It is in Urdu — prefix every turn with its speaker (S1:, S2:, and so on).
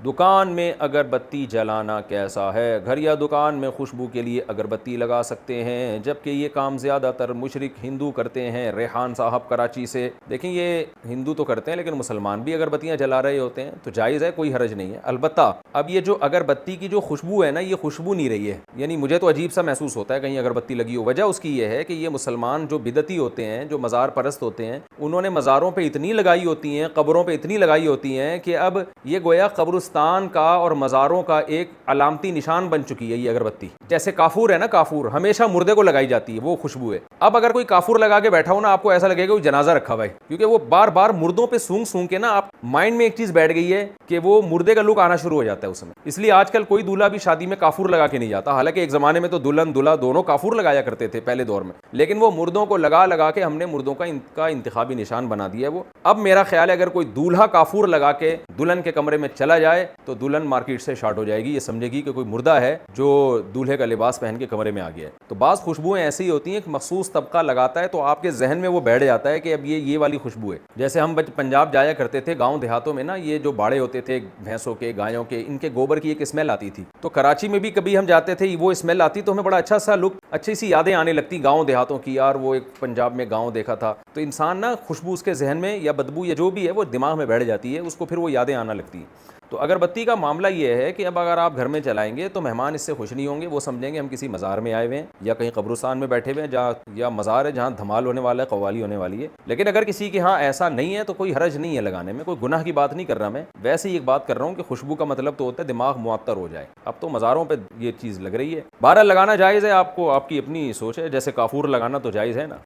S1: دکان میں اگربتی جلانا کیسا ہے؟ گھر یا دکان میں خوشبو کے لیے اگربتی لگا سکتے ہیں، جبکہ یہ کام زیادہ تر مشرک ہندو کرتے ہیں۔ ریحان صاحب کراچی سے۔ دیکھیں یہ ہندو تو کرتے ہیں لیکن مسلمان بھی اگربتیاں جلا رہے ہوتے ہیں تو جائز ہے، کوئی حرج نہیں ہے۔ البتہ اب یہ جو اگربتی کی جو خوشبو ہے نا، یہ خوشبو نہیں رہی ہے، یعنی مجھے تو عجیب سا محسوس ہوتا ہے کہیں اگربتی لگی ہو۔ وجہ اس کی یہ ہے کہ یہ مسلمان جو بدعتی ہوتے ہیں، جو مزار پرست ہوتے ہیں، انہوں نے مزاروں پہ اتنی لگائی ہوتی ہیں، قبروں پہ اتنی لگائی ہوتی ہیں کہ اب یہ گویا قبرستان کا اور مزاروں کا ایک علامتی نشان بن چکی ہے یہ اگربتی۔ جیسے کافور ہے نا، کافور ہمیشہ مردے کو لگائی جاتی ہے، وہ خوشبو ہے۔ اب اگر کوئی کافور لگا کے بیٹھا ہو نا، آپ کو ایسا لگے گا وہ جنازہ رکھا ہوا ہے، کیونکہ وہ بار بار مردوں پہ سونگ سونگ کے نا آپ مائنڈ میں ایک چیز بیٹھ گئی ہے کہ وہ مردے کا لک آنا شروع ہو جاتا ہے اس میں۔ اس لیے آج کل کوئی دولہا بھی شادی میں کافور لگا کے نہیں جاتا، حالانکہ ایک زمانے میں تو دلہن دولہا دونوں کافور لگایا کرتے تھے پہلے دور میں، لیکن وہ مردوں کو لگا لگا کے ہم نے مردوں کا انتخابی نشان بنا دیا ہے وہ۔ اب میرا خیال ہے اگر کوئی دولہا کافور لگا کے دلہن کے کمرے میں چلا جائے تو دلہن مارکیٹ سے شارٹ ہو جائے گی، یہ سمجھے گی کہ کوئی مردہ ہے جو دولہے کا لباس پہن کے کمرے میں آ گیا ہے۔ تو بعض خوشبوئیں ایسی ہوتی ہیں کہ مخصوص طبقہ لگاتا ہے تو آپ کے ذہن میں وہ بیٹھ جاتا ہے کہ اب یہ والی خوشبو ہے۔ جیسے ہم پنجاب جایا کرتے تھے گاؤں دیہاتوں میں نا، یہ جو باڑے ہوتے تھے بھینسوں کے، گایوں کے، ان کے گوبر کی ایک اسمیل آتی تھی، تو کراچی میں بھی کبھی ہم جاتے تھے وہ اسمیل آتی تو ہمیں بڑا اچھا سا لک، اچھی سی یادیں آنے لگتی گاؤں دیہاتوں کی، یار وہ ایک پنجاب میں گاؤں دیکھا تھا۔ تو انسان نا خوشبو اس کے ذہن میں یا بدبو یا جو بھی ہے وہ دماغ میں بیٹھ جاتی ہے، اس کو پھر وہ یادیں آنا لگتی ہیں۔ تو اگربتی کا معاملہ یہ ہے کہ اب اگر آپ گھر میں چلائیں گے تو مہمان اس سے خوش نہیں ہوں گے، وہ سمجھیں گے ہم کسی مزار میں آئے ہوئے ہیں یا کہیں قبرستان میں بیٹھے ہوئے ہیں جہاں یا مزار ہے جہاں دھمال ہونے والا ہے، قوالی ہونے والی ہے۔ لیکن اگر کسی کے ہاں ایسا نہیں ہے تو کوئی حرج نہیں ہے لگانے میں، کوئی گناہ کی بات نہیں کر رہا میں، ویسے ہی ایک بات کر رہا ہوں کہ خوشبو کا مطلب تو ہوتا ہے دماغ معطر ہو جائے۔ اب تو مزاروں پہ یہ چیز لگ رہی ہے، بہرحال لگانا جائز ہے، آپ کو آپ کی اپنی سوچ ہے، جیسے کافور لگانا تو جائز ہے نا۔